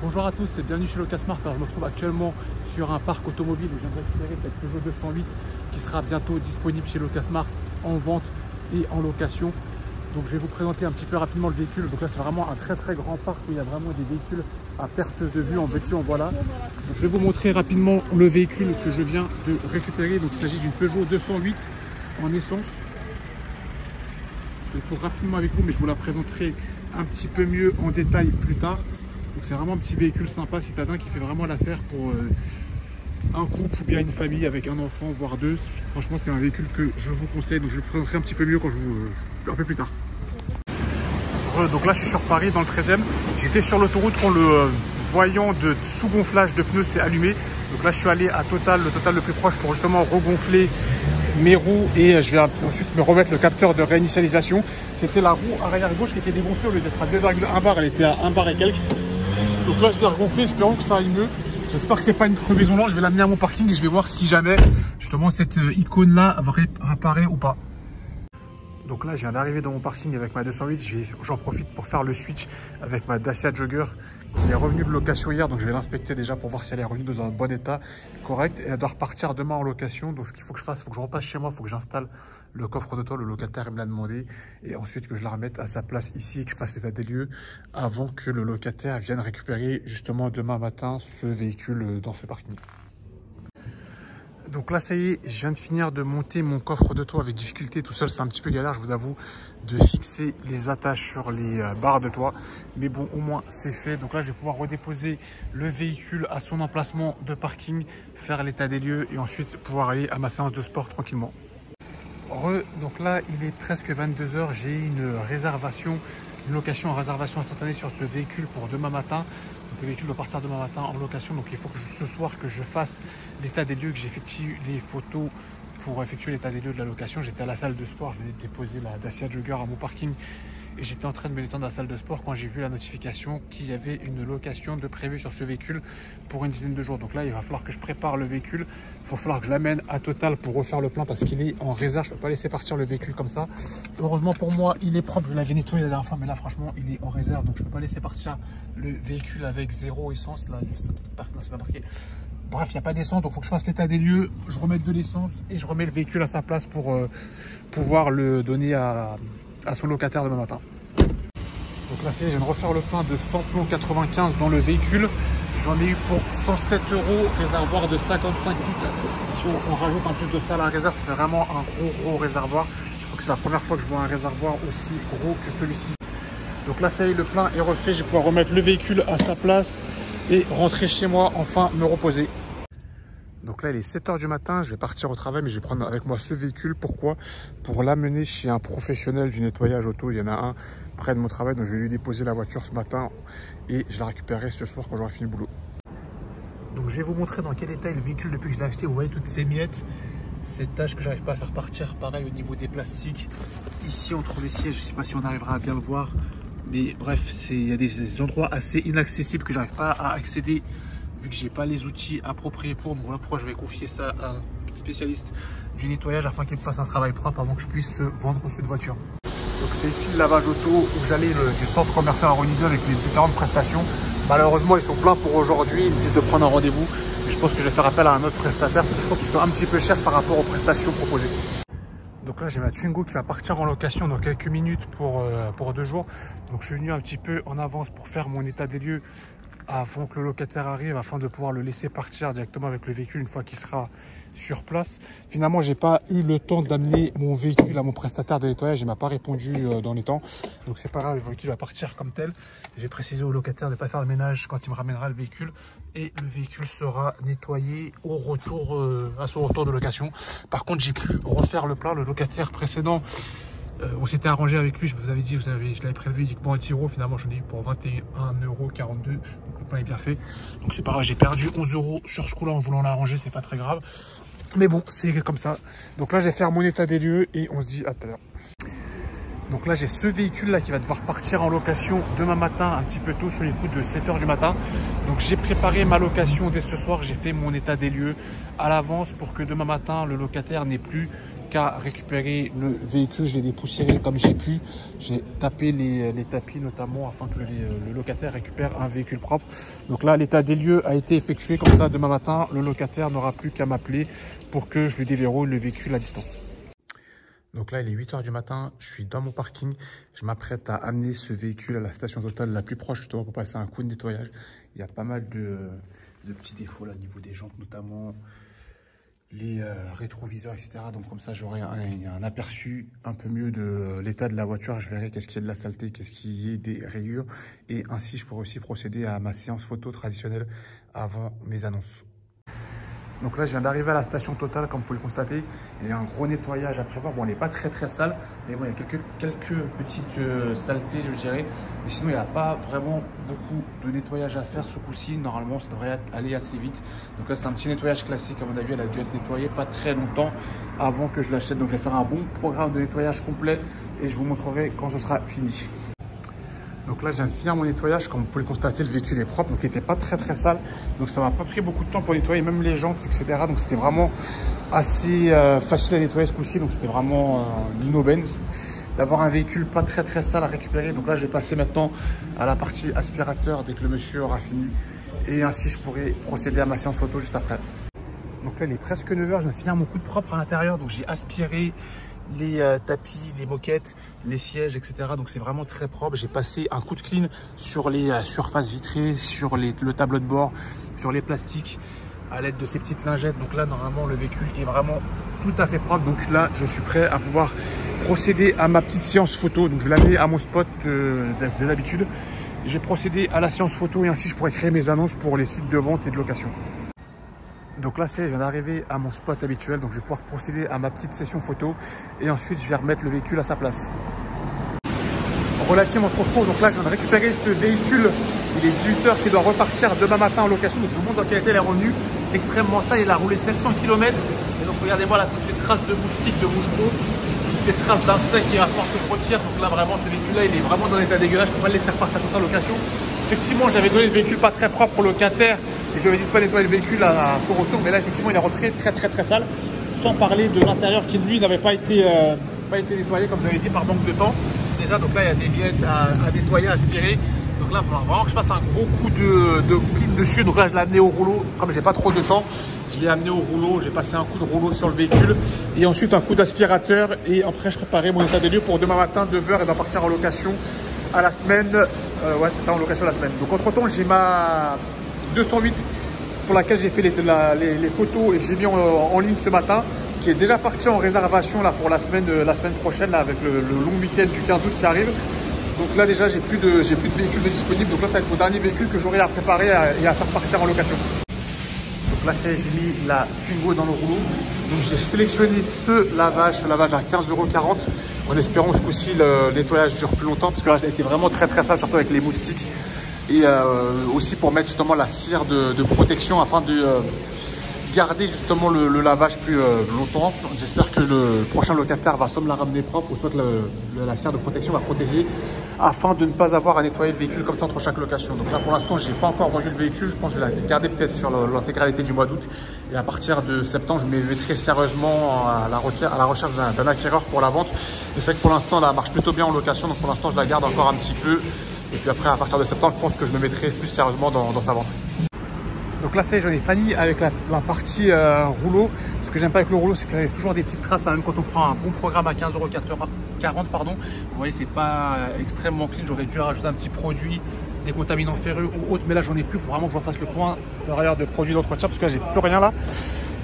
Bonjour à tous et bienvenue chez Locasmart. Alors, je me trouve actuellement sur un parc automobile où je viens de récupérer cette Peugeot 208 qui sera bientôt disponible chez Locasmart en vente et en location. Donc je vais vous présenter un petit peu rapidement le véhicule. Donc là c'est vraiment un très grand parc où il y a vraiment des véhicules à perte de vue en veux-tu en voilà. Donc, je vais vous montrer rapidement le véhicule que je viens de récupérer. Donc il s'agit d'une Peugeot 208 en essence. Je vais le faire rapidement avec vous mais je vous la présenterai un petit peu mieux en détail plus tard. Donc c'est vraiment un petit véhicule sympa, citadin qui fait vraiment l'affaire pour un couple ou bien une famille avec un enfant, voire deux. Franchement c'est un véhicule que je vous conseille, donc je le présenterai un petit peu mieux quand un peu plus tard. Donc là je suis sur Paris dans le 13e. J'étais sur l'autoroute quand le voyant de sous-gonflage de pneus s'est allumé. Donc là je suis allé à Total, le Total le plus proche pour justement regonfler mes roues et je vais ensuite me remettre le capteur de réinitialisation. C'était la roue arrière gauche qui était dégonflée au lieu d'être à 2,1 bar, elle était à 1 bar et quelques. Donc là je vais regonfler, espérons que ça aille mieux. J'espère que c'est pas une crevaison là, je vais l'amener à mon parking et je vais voir si jamais justement cette icône là apparaît ou pas. Donc là je viens d'arriver dans mon parking avec ma 208, j'en profite pour faire le switch avec ma Dacia Jogger qui est revenue de location hier, donc je vais l'inspecter déjà pour voir si elle est revenue dans un bon état correct et elle doit repartir demain en location. Donc ce qu'il faut que je fasse, il faut que je repasse chez moi, il faut que j'installe le coffre de toit, le locataire me l'a demandé, et ensuite que je la remette à sa place ici et que je fasse l'état des lieux avant que le locataire vienne récupérer justement demain matin ce véhicule dans ce parking. Donc là ça y est, je viens de finir de monter mon coffre de toit avec difficulté tout seul, c'est un petit peu galère je vous avoue de fixer les attaches sur les barres de toit, mais bon au moins c'est fait. Donc là je vais pouvoir redéposer le véhicule à son emplacement de parking, faire l'état des lieux et ensuite pouvoir aller à ma séance de sport tranquillement. Donc là il est presque 22 h, j'ai une réservation, une location en réservation instantanée sur ce véhicule pour demain matin. Donc le véhicule doit partir demain matin en location, donc il faut que ce soir que je fasse l'état des lieux, que j'effectue les photos pour effectuer l'état des lieux de la location. J'étais à la salle de sport, je venais de déposer la Dacia Jogger à mon parking et j'étais en train de me détendre à la salle de sport quand j'ai vu la notification qu'il y avait une location de prévue sur ce véhicule pour une dizaine de jours. Donc là il va falloir que je prépare le véhicule, il va falloir que je l'amène à Total pour refaire le plein parce qu'il est en réserve, je ne peux pas laisser partir le véhicule comme ça. Heureusement pour moi il est propre, je l'avais nettoyé la dernière fois mais là franchement il est en réserve, donc je ne peux pas laisser partir le véhicule avec zéro essence. Là c'est pas marqué. Bref, il n'y a pas d'essence, donc il faut que je fasse l'état des lieux, je remette de l'essence et je remets le véhicule à sa place pour pouvoir le donner à son locataire demain matin. Donc là, c'est, je viens de refaire le plein de 100 plombs 95 dans le véhicule. J'en ai eu pour 107 €, réservoir de 55 litres. Si on rajoute en plus de ça la réserve, ça fait vraiment un gros réservoir. Je crois que c'est la première fois que je vois un réservoir aussi gros que celui-ci. Donc là, ça y est, le plein est refait. Je vais pouvoir remettre le véhicule à sa place et rentrer chez moi, enfin me reposer. Donc là il est 7 h du matin, je vais partir au travail mais je vais prendre avec moi ce véhicule. Pourquoi? Pour l'amener chez un professionnel du nettoyage auto, il y en a un près de mon travail, donc je vais lui déposer la voiture ce matin et je la récupérerai ce soir quand j'aurai fini le boulot. Donc je vais vous montrer dans quel état est le véhicule depuis que je l'ai acheté. Vous voyez toutes ces miettes, ces taches que j'arrive pas à faire partir, pareil au niveau des plastiques. Ici entre les sièges, je sais pas si on arrivera à bien le voir, mais bref, il y a des endroits assez inaccessibles que j'arrive pas à accéder vu que j'ai pas les outils appropriés pour. Donc voilà pourquoi je vais confier ça à un spécialiste du nettoyage afin qu'il me fasse un travail propre avant que je puisse vendre cette voiture. Donc c'est ici le lavage auto où j'allais du centre commercial à Ronny-2 avec les différentes prestations. Malheureusement ils sont pleins pour aujourd'hui, ils me disent de prendre un rendez-vous, mais je pense que je vais faire appel à un autre prestataire parce que je trouve qu'ils sont un petit peu chers par rapport aux prestations proposées. Donc là j'ai ma Twingo qui va partir en location dans quelques minutes pour 2 jours. Donc je suis venu un petit peu en avance pour faire mon état des lieux avant que le locataire arrive, afin de pouvoir le laisser partir directement avec le véhicule une fois qu'il sera sur place. Finalement j'ai pas eu le temps d'amener mon véhicule à mon prestataire de nettoyage, il m'a pas répondu dans les temps, donc c'est pas grave, le véhicule va partir comme tel. J'ai précisé au locataire de ne pas faire le ménage quand il me ramènera le véhicule et le véhicule sera nettoyé au retour à son retour de location. Par contre j'ai pu refaire le plein. Le locataire précédent, on s'était arrangé avec lui, je vous avais dit, je l'avais prélevé uniquement à 10 €, finalement j'en ai eu pour 21,42 €, donc le plein est bien fait. Donc c'est pas grave, j'ai perdu 11 € sur ce coup là en voulant l'arranger, c'est pas très grave. Mais bon, c'est comme ça. Donc là je vais faire mon état des lieux et on se dit à tout à l'heure. Donc là j'ai ce véhicule là qui va devoir partir en location demain matin un petit peu tôt, sur les coups de 7 h du matin. Donc j'ai préparé ma location dès ce soir, j'ai fait mon état des lieux à l'avance pour que demain matin le locataire n'ait plus qu'à récupérer le véhicule. Je l'ai dépoussiéré comme j'ai pu. J'ai tapé les tapis notamment afin que le locataire récupère un véhicule propre. Donc là, l'état des lieux a été effectué. Comme ça, demain matin, le locataire n'aura plus qu'à m'appeler pour que je lui déverrouille le véhicule à distance. Donc là, il est 8 h du matin, je suis dans mon parking. Je m'apprête à amener ce véhicule à la station Total la plus proche, justement, pour passer un coup de nettoyage. Il y a pas mal de petits défauts là, au niveau des jantes, notamment les rétroviseurs, etc. Donc comme ça, j'aurai un aperçu un peu mieux de l'état de la voiture. Je verrai qu'est-ce qu'il y a de la saleté, qu'est-ce qu'il y a des rayures. Et ainsi, je pourrai aussi procéder à ma séance photo traditionnelle avant mes annonces. Donc là, je viens d'arriver à la station Total, comme vous pouvez le constater. Il y a un gros nettoyage à prévoir. Bon, elle n'est pas très sale, mais bon, il y a quelques petites saletés, je dirais. Mais sinon, il n'y a pas vraiment beaucoup de nettoyage à faire ce coup-ci. Normalement, ça devrait aller assez vite. Donc là, c'est un petit nettoyage classique. À mon avis, elle a dû être nettoyée pas très longtemps avant que je l'achète. Donc, je vais faire un bon programme de nettoyage complet et je vous montrerai quand ce sera fini. Donc là, je viens de finir mon nettoyage. Comme vous pouvez le constater, le véhicule est propre. Donc, il n'était pas très sale. Donc, ça m'a pas pris beaucoup de temps pour nettoyer, même les jantes, etc. Donc, c'était vraiment assez facile à nettoyer ce coup-ci. Donc, c'était vraiment une aubaine d'avoir un véhicule pas très sale à récupérer. Donc là, je vais passer maintenant à la partie aspirateur dès que le monsieur aura fini. Et ainsi, je pourrai procéder à ma séance photo juste après. Donc là, il est presque 9 h. Je viens de finir mon coup de propre à l'intérieur. Donc, j'ai aspiré les tapis, les moquettes, les sièges, etc. Donc c'est vraiment très propre. J'ai passé un coup de clean sur les surfaces vitrées, sur le tableau de bord, sur les plastiques à l'aide de ces petites lingettes. Donc là, normalement, le véhicule est vraiment tout à fait propre. Donc là, je suis prêt à pouvoir procéder à ma petite séance photo. Donc je vais l'amener à mon spot de l'habitude. Je vais procéder à la séance photo et ainsi je pourrai créer mes annonces pour les sites de vente et de location. Donc là, je viens d'arriver à mon spot habituel, donc je vais pouvoir procéder à ma petite session photo et ensuite je vais remettre le véhicule à sa place. Relativement se retrouve, donc là je viens de récupérer ce véhicule, il est 18 h qui doit repartir demain matin en location, donc je vous montre dans quel état il est revenu, extrêmement sale, il a roulé 700 km et donc regardez-moi là, toutes ces traces de moustiques, de mouchereaux, toutes ces traces d'insectes qui va falloir que je retire, donc là vraiment ce véhicule là il est vraiment dans un état dégueulasse, je ne peux pas le laisser repartir comme ça en location. Effectivement, j'avais donné le véhicule pas très propre au locataire et je lui avais dit de pas nettoyer le véhicule à son retour, mais là effectivement il est rentré très sale, sans parler de l'intérieur qui lui n'avait pas été nettoyé comme je l'avais dit par manque de temps. Déjà donc là il y a des vieillettes à nettoyer, à aspirer. Donc là il va vraiment que je fasse un gros coup de clean dessus. Donc là je l'ai amené au rouleau, comme j'ai pas trop de temps, je l'ai amené au rouleau, j'ai passé un coup de rouleau sur le véhicule et ensuite un coup d'aspirateur et après je préparais mon état des lieux pour demain matin 9 h et va partir en location à la semaine. Ouais c'est ça, en location la semaine. Donc entre temps j'ai ma 208 pour laquelle j'ai fait les photos et que j'ai mis en ligne ce matin, qui est déjà parti en réservation là pour la semaine prochaine là, avec le long week-end du 15 août qui arrive. Donc là déjà j'ai plus de véhicules disponibles. Donc là ça va être mon dernier véhicule que j'aurai à préparer et à faire partir en location. Donc là j'ai mis la Twingo dans le rouleau. Donc j'ai sélectionné ce lavage à 15,40 € en espérant que ce coup-ci le nettoyage dure plus longtemps parce que là ça a été vraiment très sale, surtout avec les moustiques. Et aussi pour mettre justement la cire de protection afin de garder justement le lavage plus longtemps. J'espère que le prochain locataire va soit me la ramener propre ou soit que la cire de protection va protéger afin de ne pas avoir à nettoyer le véhicule comme ça entre chaque location. Donc là pour l'instant j'ai pas encore rendu le véhicule, je pense que je vais la garder peut-être sur l'intégralité du mois d'août et à partir de septembre je me mettrai sérieusement à la recherche d'un acquéreur pour la vente. Et c'est vrai que pour l'instant elle marche plutôt bien en location, donc pour l'instant je la garde encore un petit peu. Et puis après, à partir de septembre, je pense que je me mettrai plus sérieusement dans sa vente. Donc là, j'en ai fini avec la partie rouleau. Ce que j'aime pas avec le rouleau, c'est qu'il y a toujours des petites traces, hein, même quand on prend un bon programme à 15,40 €. Vous voyez, c'est pas extrêmement clean. J'aurais dû rajouter un petit produit décontaminant ferreux ou autre. Mais là, j'en ai plus. Il faut vraiment que je refasse le point de produits d'entretien parce que là, j'ai plus rien là.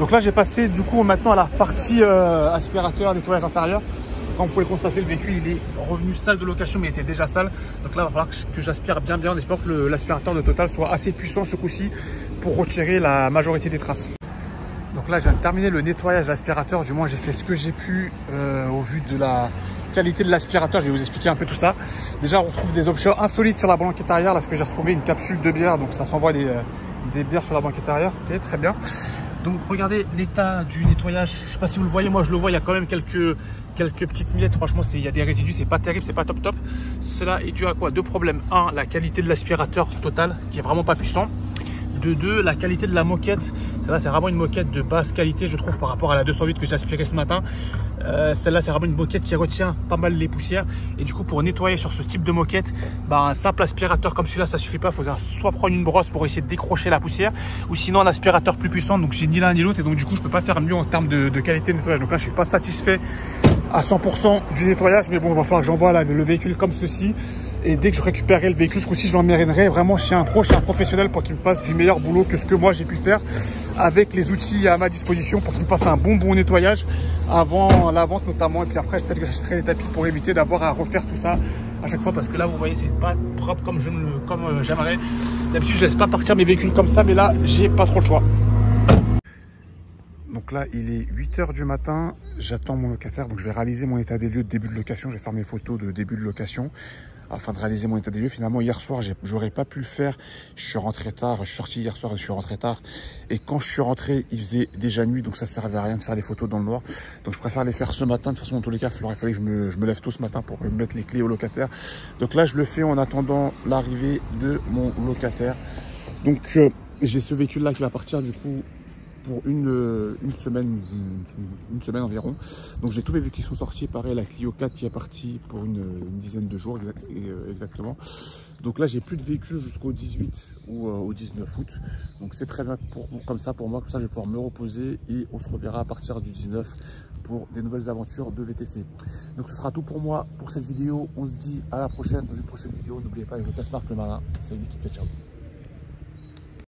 Donc là, j'ai passé du coup maintenant à la partie aspirateur, nettoyage intérieur. Comme vous pouvez le constater, le véhicule il est revenu sale de location mais il était déjà sale. Donc là il va falloir que j'aspire bien en espérant que l'aspirateur de Total soit assez puissant ce coup-ci pour retirer la majorité des traces. Donc là je viens de terminer le nettoyage de l'aspirateur, du moins j'ai fait ce que j'ai pu au vu de la qualité de l'aspirateur. Je vais vous expliquer un peu tout ça. Déjà on retrouve des options insolites sur la banquette arrière, là ce que j'ai retrouvé une capsule de bière, donc ça s'envoie des bières sur la banquette arrière. Ok, très bien. Donc regardez l'état du nettoyage, je ne sais pas si vous le voyez, moi je le vois, il y a quand même quelques petites miettes, franchement il y a des résidus, c'est pas terrible, c'est pas top. Cela est dû à quoi? Deux problèmes. Un, la qualité de l'aspirateur Total qui est vraiment pas puissant. De deux, la qualité de la moquette. Celle-là, c'est vraiment une moquette de basse qualité, je trouve, par rapport à la 208 que j'ai aspirée ce matin. Celle-là, c'est vraiment une moquette qui retient pas mal les poussières. Et du coup, pour nettoyer sur ce type de moquette, bah, un simple aspirateur comme celui-là, ça suffit pas. Il faut soit prendre une brosse pour essayer de décrocher la poussière, ou sinon un aspirateur plus puissant. Donc, j'ai ni l'un ni l'autre. Et donc, du coup, je peux pas faire mieux en termes de qualité de nettoyage. Donc là, je suis pas satisfait à 100% du nettoyage. Mais bon, il va falloir que j'envoie le véhicule comme ceci. Et dès que je récupérerai le véhicule, ce coup-ci, je l'emmènerai vraiment chez un pro, chez un professionnel pour qu'il me fasse du meilleur boulot que ce que moi j'ai pu faire avec les outils à ma disposition pour qu'il me fasse un bon nettoyage avant la vente notamment. Et puis après, peut-être que j'achèterai des tapis pour éviter d'avoir à refaire tout ça à chaque fois parce que là, vous voyez, c'est pas propre comme j'aimerais. D'habitude, je laisse pas partir mes véhicules comme ça, mais là, j'ai pas trop le choix. Donc là, il est 8 h du matin, j'attends mon locataire, donc je vais réaliser mon état des lieux de début de location, je vais faire mes photos de début de location afin de réaliser mon état des lieux. Finalement, hier soir, j'aurais pas pu le faire, je suis rentré tard, je suis sorti hier soir et je suis rentré tard. Et quand je suis rentré, il faisait déjà nuit, donc ça servait à rien de faire les photos dans le noir. Donc je préfère les faire ce matin, de toute façon, dans tous les cas, il aurait fallu que je me lève tôt ce matin pour mettre les clés au locataire. Donc là, je le fais en attendant l'arrivée de mon locataire. Donc j'ai ce véhicule-là qui va partir du coup pour une semaine environ. Donc j'ai tous mes véhicules qui sont sortis. Pareil, la Clio 4 qui est partie pour une dizaine de jours exactement. Donc là, j'ai plus de véhicules jusqu'au 18 ou au 19 août. Donc c'est très bien comme ça pour moi. Comme ça, je vais pouvoir me reposer et on se reverra à partir du 19 pour des nouvelles aventures de VTC. Donc ce sera tout pour moi pour cette vidéo. On se dit à la prochaine dans une prochaine vidéo. N'oubliez pas, je vous smart le marin. C'est une équipe, ciao.